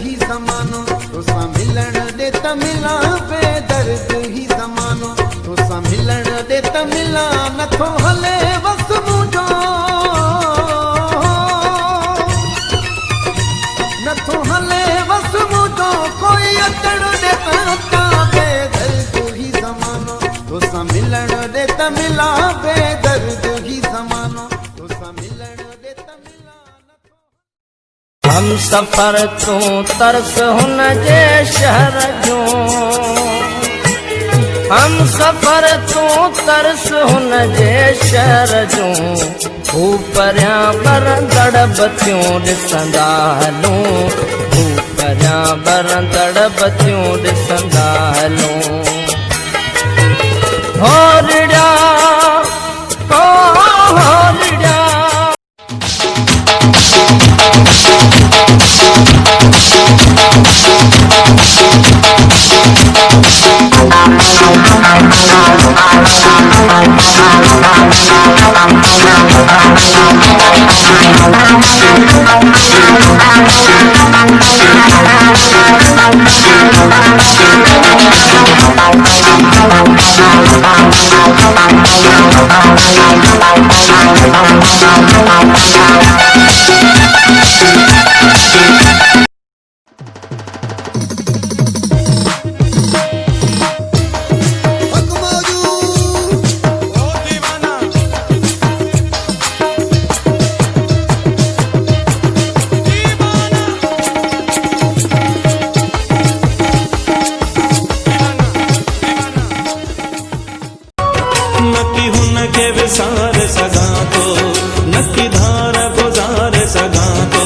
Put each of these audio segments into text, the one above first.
ही ज़मानो तोसां मिलण दे त मिला बेदर्द ही ज़मानो तोसां मिलण दे त मिला नथो हले वस मुंहिंजो नथो हले वस मुंहिंजो कोई अचण दे त अचां बेदर्द ही ज़मानो तोसां मिलण दे त मिला बेदर्द ही ज़मानो तोसां मिलण दे त मिला हम सफर तू तरस हुन जे शहर जो हम सफर तू तरस हुन जे शहर जो हू परियां बरंदड़ बतियूं ॾिसंदा हलूं हू परियां बरंदड़ बतियूं ॾिसंदा हलूं होरड़ा होरड़ा नकी हुन के विसार सगा तो नकी धार गुजार सगा तो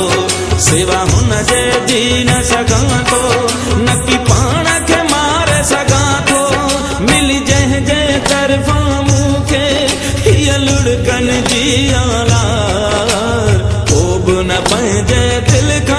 सेवा हुन जे जी न सगा तो नकी पाण के मार सगा तो मिली जह जे तरफा मूंखे हिय लुड़कन जी आलार ओ न पंहिंजे दिल का